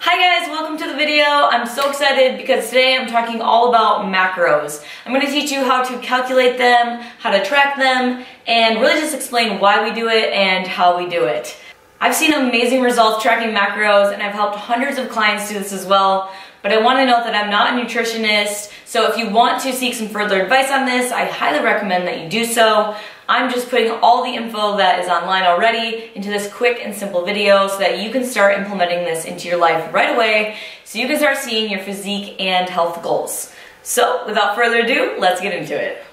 Hi guys, welcome to the video. I'm so excited because today I'm talking all about macros. I'm going to teach you how to calculate them, how to track them, and really just explain why we do it and how we do it. I've seen amazing results tracking macros and I've helped hundreds of clients do this as well, but I want to note that I'm not a nutritionist, so if you want to seek some further advice on this, I highly recommend that you do so. I'm just putting all the info that is online already into this quick and simple video so that you can start implementing this into your life right away so you can start seeing your physique and health goals. So without further ado, let's get into it.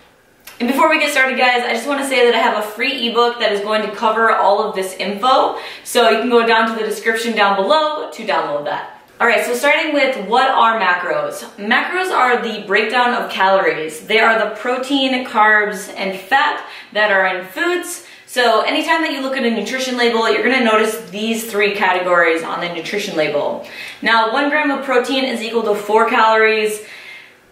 And before we get started guys, I just want to say that I have a free ebook that is going to cover all of this info, so you can go down to the description down below to download that. Alright, so starting with what are macros? Macros are the breakdown of calories. They are the protein, carbs, and fat that are in foods. So anytime that you look at a nutrition label, you're going to notice these three categories on the nutrition label. Now, 1 gram of protein is equal to 4 calories,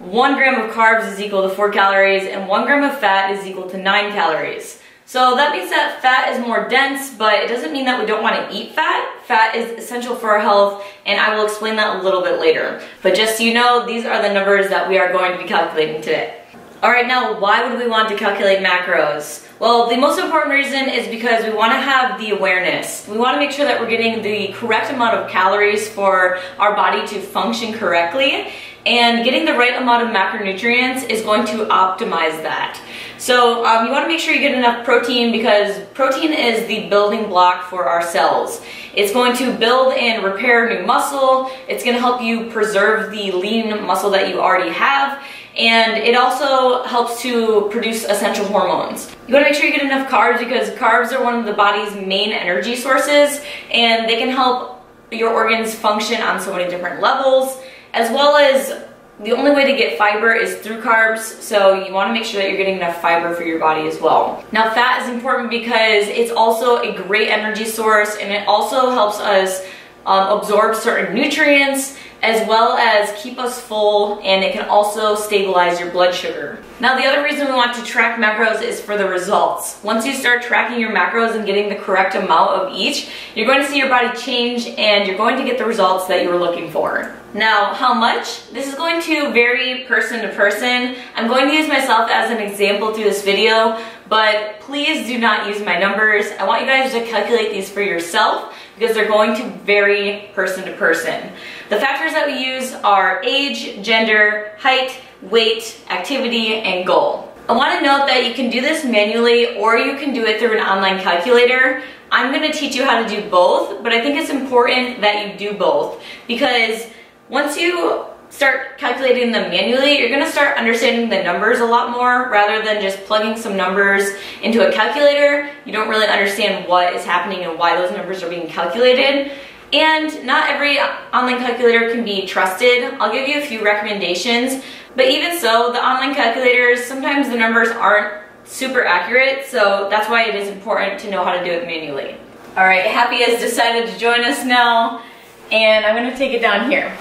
1 gram of carbs is equal to 4 calories, and 1 gram of fat is equal to 9 calories. So that means that fat is more dense, but it doesn't mean that we don't want to eat fat. Fat is essential for our health, and I will explain that a little bit later. But just so you know, these are the numbers that we are going to be calculating today. Alright, now why would we want to calculate macros? Well, the most important reason is because we want to have the awareness. We want to make sure that we're getting the correct amount of calories for our body to function correctly, and getting the right amount of macronutrients is going to optimize that. So you want to make sure you get enough protein because protein is the building block for our cells. It's going to build and repair new muscle. It's going to help you preserve the lean muscle that you already have. And it also helps to produce essential hormones. You want to make sure you get enough carbs because carbs are one of the body's main energy sources, and they can help your organs function on so many different levels, as well as the only way to get fiber is through carbs, so you want to make sure that you're getting enough fiber for your body as well. Now, fat is important because it's also a great energy source, and it also helps us absorb certain nutrients as well as keep us full, and it can also stabilize your blood sugar. Now, the other reason we want to track macros is for the results. Once you start tracking your macros and getting the correct amount of each, you're going to see your body change and you're going to get the results that you were looking for. Now, how much? This is going to vary person to person. I'm going to use myself as an example through this video, but please do not use my numbers. I want you guys to calculate these for yourself because they're going to vary person to person. The factors that we use are age, gender, height, weight, activity, and goal. I want to note that you can do this manually or you can do it through an online calculator. I'm going to teach you how to do both, but I think it's important that you do both because once you start calculating them manually, you're going to start understanding the numbers a lot more rather than just plugging some numbers into a calculator. You don't really understand what is happening and why those numbers are being calculated. And not every online calculator can be trusted. I'll give you a few recommendations, but even so, the online calculators, sometimes the numbers aren't super accurate, so that's why it is important to know how to do it manually. Alright, Happy has decided to join us now, and I'm going to take it down here.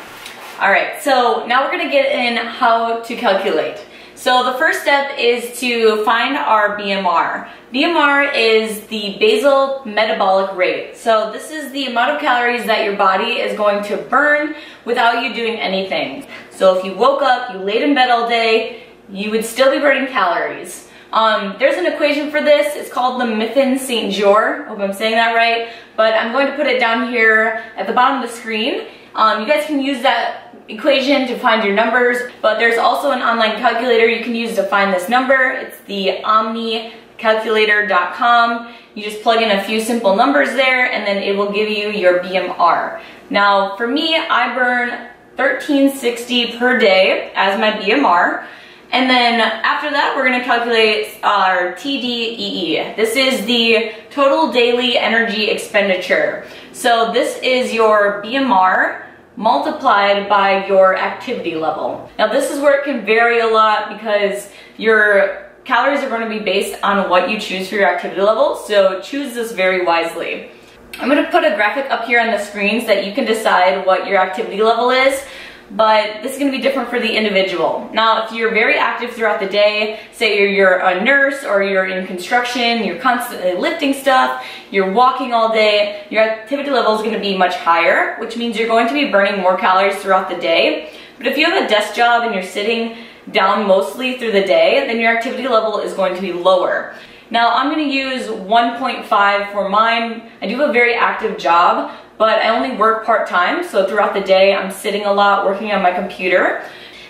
Alright, so now we're going to get in how to calculate. So the first step is to find our BMR. BMR is the basal metabolic rate. So this is the amount of calories that your body is going to burn without you doing anything. So if you woke up, you laid in bed all day, you would still be burning calories. There's an equation for this. It's called the Mithyn-St. Jeor. Hope I'm saying that right. But I'm going to put it down here at the bottom of the screen. You guys can use that equation to find your numbers, but there's also an online calculator you can use to find this number. It's the omnicalculator.com. You just plug in a few simple numbers there and then it will give you your BMR. Now for me, I burn 1360 per day as my BMR. And then after that, we're going to calculate our TDEE. This is the total daily energy expenditure. So this is your BMR multiplied by your activity level. Now this is where it can vary a lot because your calories are going to be based on what you choose for your activity level, so choose this very wisely. I'm going to put a graphic up here on the screen so that you can decide what your activity level is. but this is going to be different for the individual. Now, if you're very active throughout the day, say you're a nurse or you're in construction, you're constantly lifting stuff, you're walking all day, your activity level is going to be much higher, which means you're going to be burning more calories throughout the day. But if you have a desk job and you're sitting down mostly through the day, then your activity level is going to be lower. Now, I'm going to use 1.5 for mine. I do have a very active job, but I only work part-time, so throughout the day I'm sitting a lot working on my computer.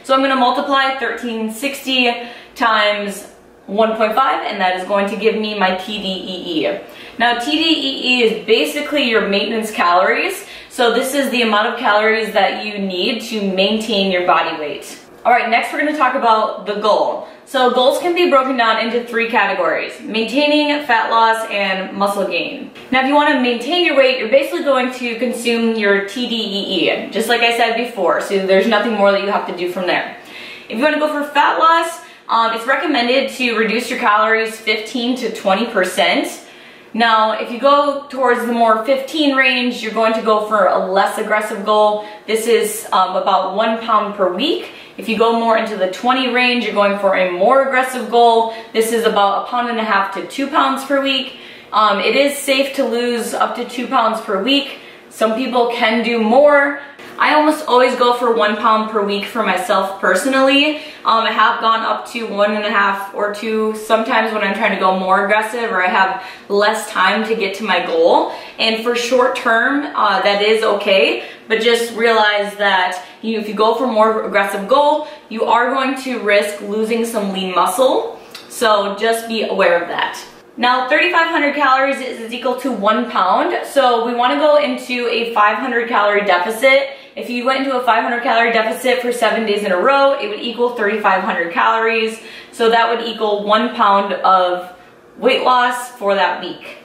So I'm going to multiply 1360 times 1.5, and that is going to give me my TDEE. Now, TDEE is basically your maintenance calories, so this is the amount of calories that you need to maintain your body weight. Alright, next we're going to talk about the goal. So goals can be broken down into 3 categories: maintaining, fat loss, and muscle gain. Now if you want to maintain your weight, you're basically going to consume your TDEE, just like I said before, so there's nothing more that you have to do from there. If you want to go for fat loss, it's recommended to reduce your calories 15 to 20%. Now, if you go towards the more 15 range, you're going to go for a less aggressive goal. This is about 1 pound per week. If you go more into the 20 range, you're going for a more aggressive goal. This is about 1.5 pounds to 2 pounds per week. It is safe to lose up to 2 pounds per week. Some people can do more. I almost always go for 1 pound per week for myself personally. I have gone up to 1.5 or 2 sometimes when I'm trying to go more aggressive or I have less time to get to my goal. And for short term, that is okay, but just realize that if you go for more aggressive goal, you are going to risk losing some lean muscle. So just be aware of that. Now, 3,500 calories is equal to 1 pound, so we want to go into a 500 calorie deficit. If you went into a 500 calorie deficit for 7 days in a row, it would equal 3,500 calories, so that would equal 1 pound of weight loss for that week.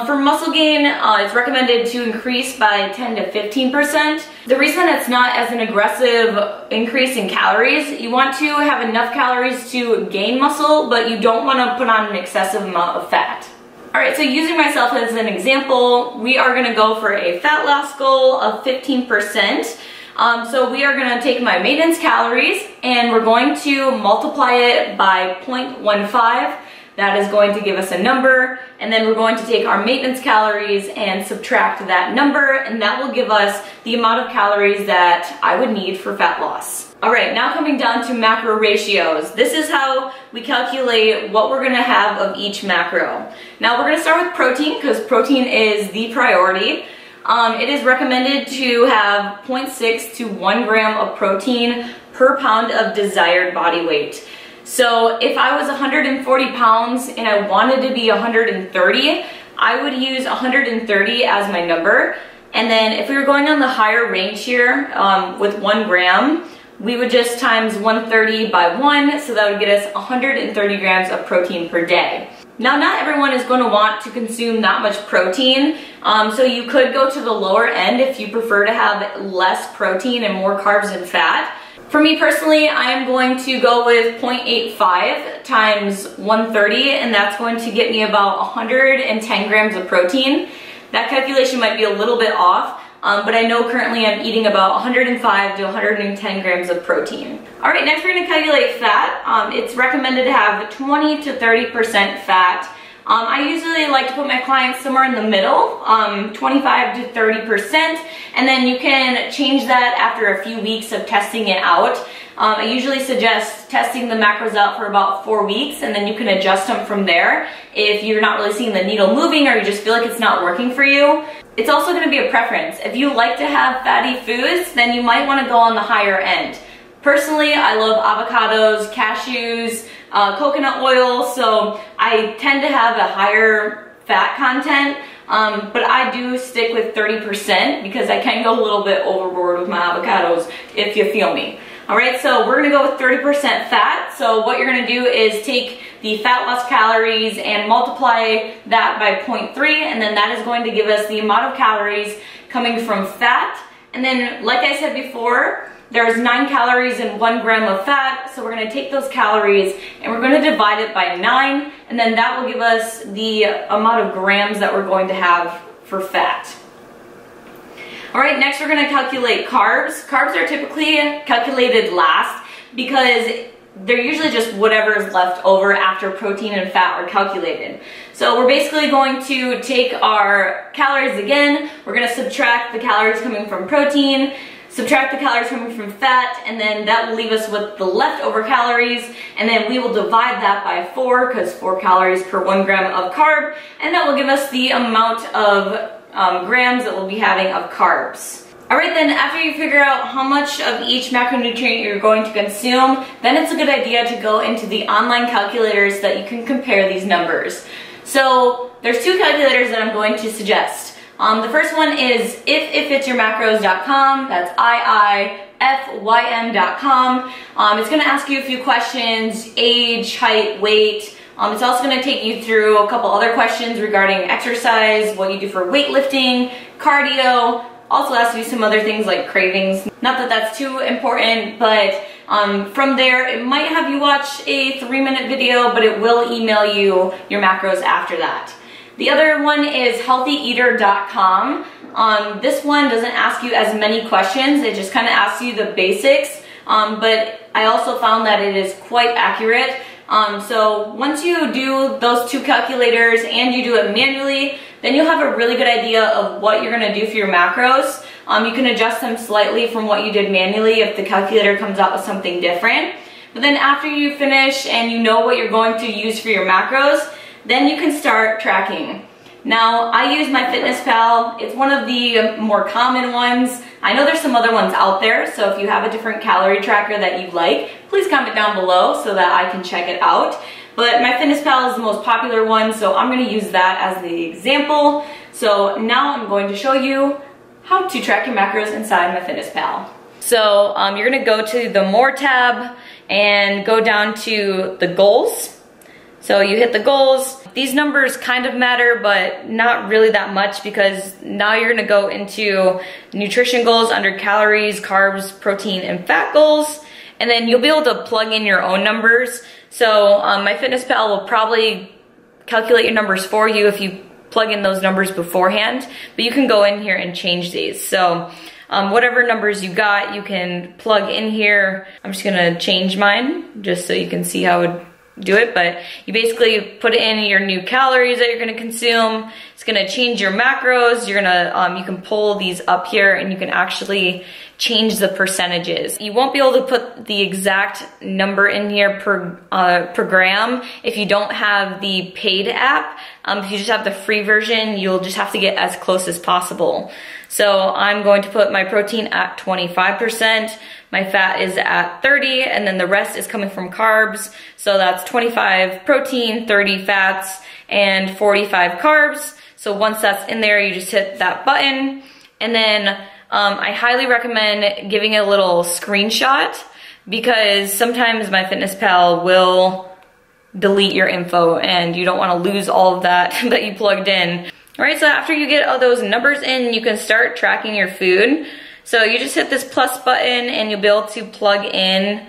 For muscle gain, it's recommended to increase by 10 to 15%. The reason it's not as an aggressive increase in calories, you want to have enough calories to gain muscle, but you don't want to put on an excessive amount of fat. Alright, so using myself as an example, we are going to go for a fat loss goal of 15%. So we are going to take my maintenance calories and we're going to multiply it by 0.15. That is going to give us a number, and then we're going to take our maintenance calories and subtract that number, and that will give us the amount of calories that I would need for fat loss. Alright, now coming down to macro ratios. This is how we calculate what we're going to have of each macro. Now we're going to start with protein, because protein is the priority. It is recommended to have 0.6 to 1 gram of protein per pound of desired body weight. So if I was 140 pounds and I wanted to be 130, I would use 130 as my number. And then if we were going on the higher range here with 1 gram, we would just times 130 by 1, so that would get us 130 grams of protein per day. Now, not everyone is going to want to consume that much protein, so you could go to the lower end if you prefer to have less protein and more carbs and fat. For me personally, I am going to go with 0.85 times 130, and that's going to get me about 110 grams of protein. That calculation might be a little bit off, but I know currently I'm eating about 105 to 110 grams of protein. Alright, next we're going to calculate fat. It's recommended to have 20 to 30% fat. I usually like to put my clients somewhere in the middle, 25 to 30%, and then you can change that after a few weeks of testing it out. I usually suggest testing the macros out for about 4 weeks, and then you can adjust them from there if you're not really seeing the needle moving or you just feel like it's not working for you. It's also going to be a preference. If you like to have fatty foods, then you might want to go on the higher end. Personally, I love avocados, cashews, coconut oil, so I tend to have a higher fat content, but I do stick with 30% because I can go a little bit overboard with my avocados, if you feel me. Alright, so we're going to go with 30% fat. So what you're going to do is take the fat loss calories and multiply that by 0.3, and then that is going to give us the amount of calories coming from fat. And then, like I said before, there's 9 calories in 1 gram of fat, so we're going to take those calories and we're going to divide it by 9, and then that will give us the amount of grams that we're going to have for fat. All right, next we're gonna calculate carbs. Carbs are typically calculated last because they're usually just whatever is left over after protein and fat are calculated. So we're basically going to take our calories again, we're gonna subtract the calories coming from protein, subtract the calories coming from fat, and then that will leave us with the leftover calories, and then we will divide that by 4, because 4 calories per 1 gram of carb, and that will give us the amount of grams that we'll be having of carbs. Alright then, after you figure out how much of each macronutrient you're going to consume, then it's a good idea to go into the online calculators so that you can compare these numbers. So there's 2 calculators that I'm going to suggest. The first one is ifitfitsyourmacros.com, that's IIFYM.com. It's going to ask you a few questions, age, height, weight. It's also going to take you through a couple other questions regarding exercise, what you do for weightlifting, cardio. Also asks you some other things like cravings. Not that that's too important, but from there it might have you watch a 3-minute video, but it will email you your macros after that. The other one is healthyeater.com. This one doesn't ask you as many questions, it just kind of asks you the basics, but I also found that it is quite accurate. So once you do those 2 calculators and you do it manually, then you'll have a really good idea of what you're going to do for your macros. You can adjust them slightly from what you did manually if the calculator comes out with something different. But then after you finish and you know what you're going to use for your macros, then you can start tracking. Now, I use MyFitnessPal. It's one of the more common ones. I know there's some other ones out there, so if you have a different calorie tracker that you like, please comment down below so that I can check it out. But MyFitnessPal is the most popular one, so I'm going to use that as the example. So now I'm going to show you how to track your macros inside MyFitnessPal. So you're going to go to the More tab and go down to the goals. So you hit the goals. These numbers kind of matter, but not really that much, because now you're gonna go into nutrition goals under calories, carbs, protein, and fat goals. And then you'll be able to plug in your own numbers. So MyFitnessPal will probably calculate your numbers for you if you plug in those numbers beforehand, but you can go in here and change these. So whatever numbers you got, you can plug in here. I'm just gonna change mine just so you can see how it would do it, but you basically put in your new calories that you're going to consume. It's going to change your macros. You're going to you can pull these up here and you can actually change the percentages. You won't be able to put the exact number in here per gram if you don't have the paid app. If you just have the free version, you'll just have to get as close as possible. So I'm going to put my protein at 25%, my fat is at 30, and then the rest is coming from carbs. So that's 25 protein, 30 fats, and 45 carbs. So once that's in there, you just hit that button. And then I highly recommend giving it a little screenshot, because sometimes MyFitnessPal will delete your info and you don't want to lose all of that that you plugged in. All right, so after you get all those numbers in, you can start tracking your food. So you just hit this plus button and you'll be able to plug in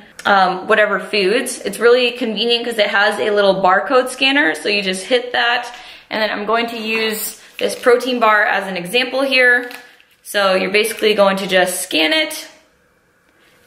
whatever foods. It's really convenient because it has a little barcode scanner. So you just hit that, and then I'm going to use this protein bar as an example here. So you're basically going to just scan it,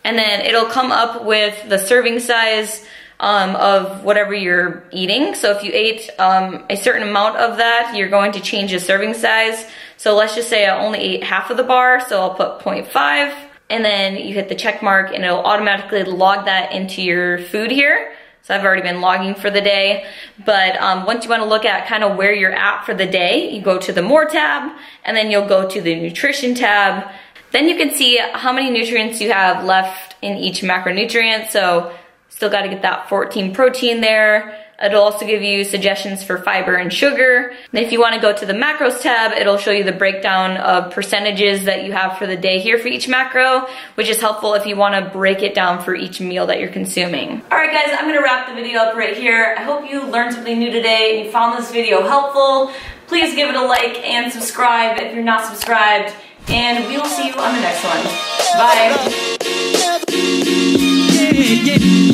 and then it'll come up with the serving size of whatever you're eating. So if you ate a certain amount of that, you're going to change the serving size. So let's just say I only ate half of the bar, so I'll put 0.5, and then you hit the check mark and it'll automatically log that into your food here. So I've already been logging for the day, but once you want to look at kind of where you're at for the day, you go to the More tab, and then you'll go to the Nutrition tab. Then you can see how many nutrients you have left in each macronutrient. So still got to get that 14 protein there. It'll also give you suggestions for fiber and sugar. And if you want to go to the macros tab, it'll show you the breakdown of percentages that you have for the day here for each macro, which is helpful if you want to break it down for each meal that you're consuming. All right, guys, I'm going to wrap the video up right here. I hope you learned something new today and you found this video helpful. Please give it a like and subscribe if you're not subscribed, and we will see you on the next one. Bye.